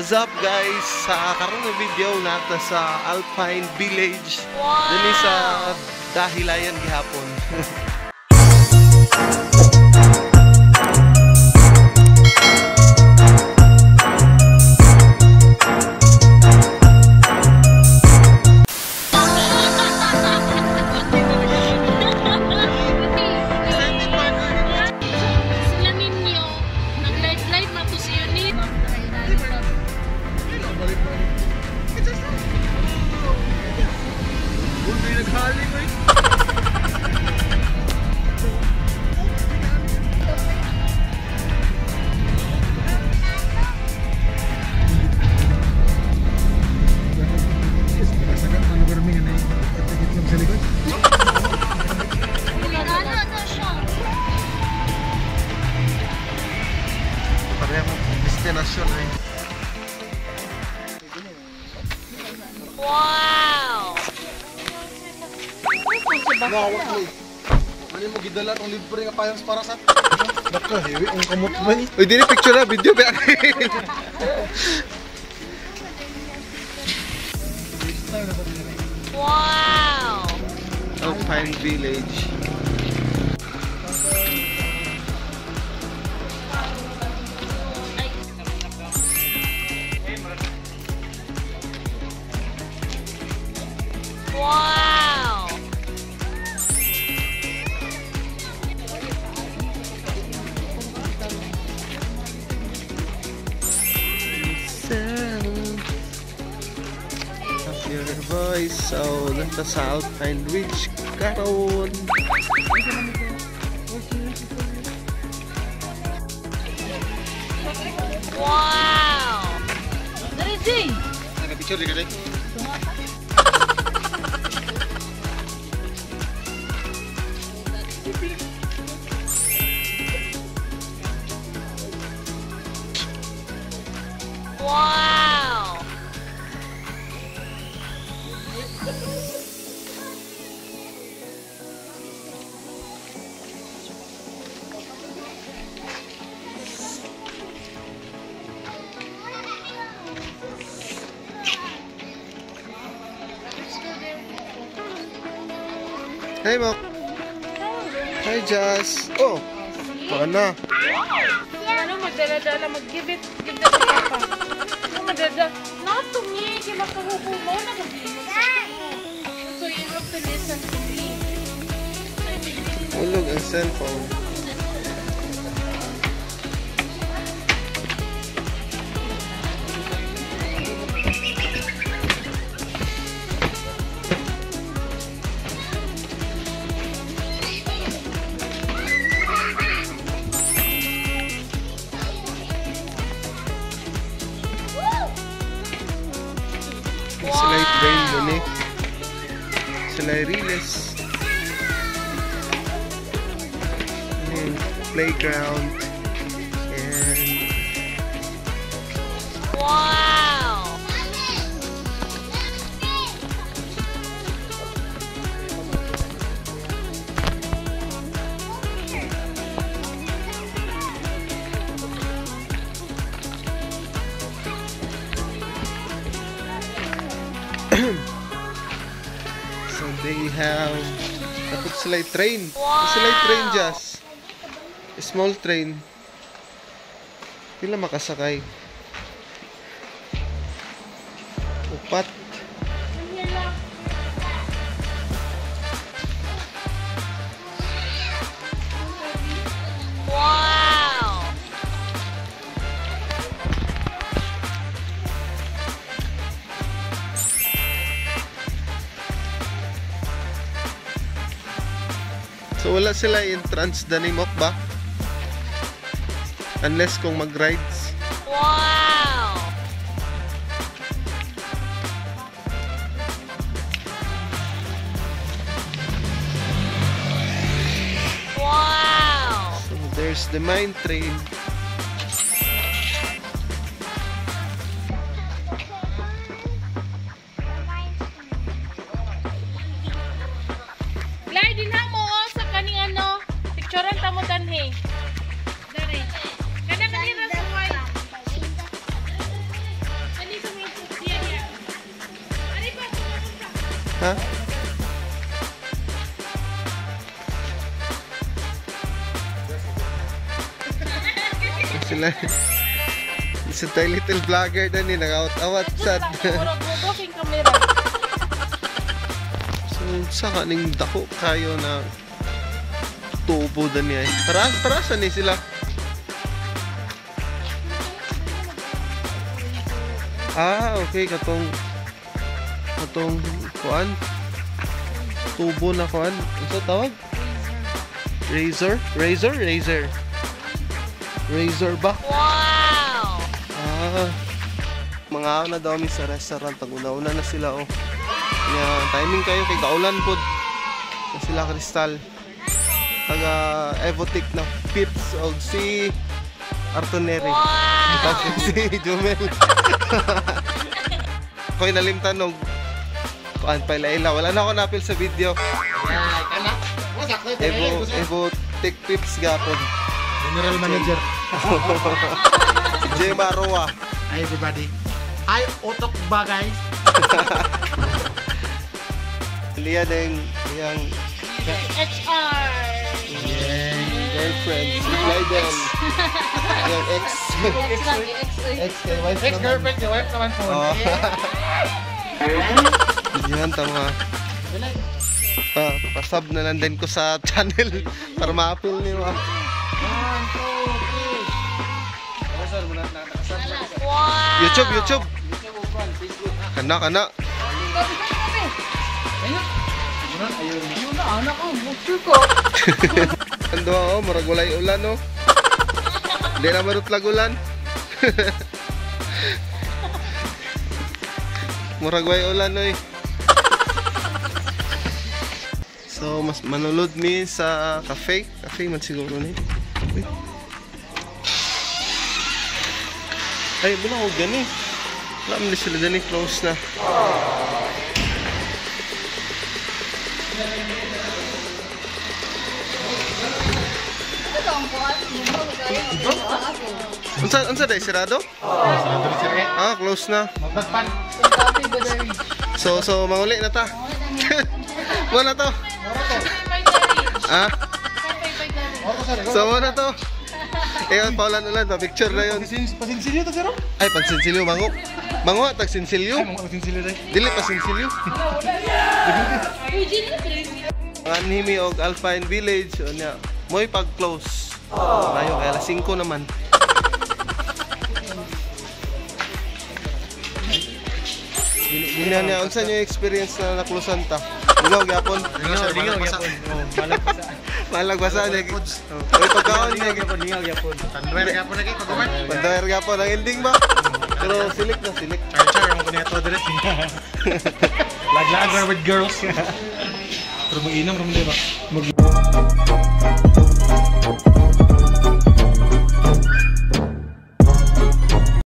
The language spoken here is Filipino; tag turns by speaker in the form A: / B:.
A: What's up guys? Sa karong na video nato sa Alpine Village. Dili sa Dahilayan gihapon. Destinasyon ay.
B: Wow!
A: Nawak mo. Ano mo gidala tong libre nga payong para sa. Baka hewi ang kamot man. Uy, dili picture na video ba?
B: Wow!
A: Alpine Village.
B: Wow!
A: Your voice, so nasa sa Alpine Village karon.
B: Wow! Dari Jay!
A: Naka-picture di ka dai?
B: Wow!
A: Hey Mok! Hi Jazz! Oh! Baka na!
C: Ano magdala-dala, mag-give the papa. Ano magdala? Not to me, kaya makahubo mo na mag-give. So you have to listen to me.
A: Ulog ang cellphone. Sila yung train doon eh. Sila yung riles. And playground. And
B: Wow!
A: so they have tapos sila yung train.
B: Wow!
A: Sila yung train Jazz. Small train. Pila makasakay. Upat.
B: Wow!
A: So wala sila entrance danimok ba? Unless kung mag-rides.
B: Wow! Wow!
A: So there's the mine train.
C: Glide din mo sa kaning ano, picturean tamo danhe. Dari. Kada kanira sa white.
A: sila. Isa tayo little vlogger na ni, nag-out-awat sad.
C: Murag mo king camera.
A: So, sa kaning dako kayo na tubo dan niya. Para saan ni sila? Okay, katong kuan. Tubo na kuan. Ano tawag? Razor ba?
B: Wow!
A: Mga na daw mi sa restaurant. Pag-una-una na sila, oh. Yeah, timing kayo kay kaulan pod. Na sila kristal. Taga EvoTech na Pips og si Artoneri.
B: Wow!
A: Si Jumel. Ako'y nalimtan og kuan pa ila. Wala na ako napil sa video. EvoTech Pips gapon.
D: General Manager.
A: J. Maroa.
D: Hi everybody. Hi Otok ba guys?
A: Liya din yang
C: HR.
A: girlfriend. Si Blyden. Yung ex. Ex-wife naman.
D: Ex-girlfriend, yung wife naman po.
A: Yan, tama. Pasub na lang din ko sa channel para ma-appeal niyo.
B: Wow!
A: YouTube. Kana.
C: Ayun na, anak ko. Bukso ko.
A: Ando ako, marag walay ulan, no? Hindi na marutlag ulan. Murag walay ulan, no? So, mas manulod mi sa cafe. Cafe man siguro na. Ay, muna ko gani. Wala mo sila gani, close na. Unsa day sirado? Close na. So manguli na ta. Mo na to. So mo na to. Ayan, paulan-ulan pa picture na yun.
D: Pasinsilyo to sir?
A: Ay, pansinsilyo mango. Mango tag sinsilyo.
D: Pasinsilyo day.
A: Dili pasinsilyo. Anhimi og Alpine Village unya. Moy pag-close. Mayo kay alas 5 naman. Gina niya, unsa niyo experience na naklusan ta? Lingaw gyapon.
D: Lingaw gyapon.
A: Malag basa niya. Oy pagkaon niya.
D: Lingaw gyapon. Tanduer gyapon lagi pag-uman.
A: Pandawer gyapon ang ending ba? Pero silik na silik.
D: Char mo kunya to dire. Lag-lagar with girls. Pero mag-inom rum di ba?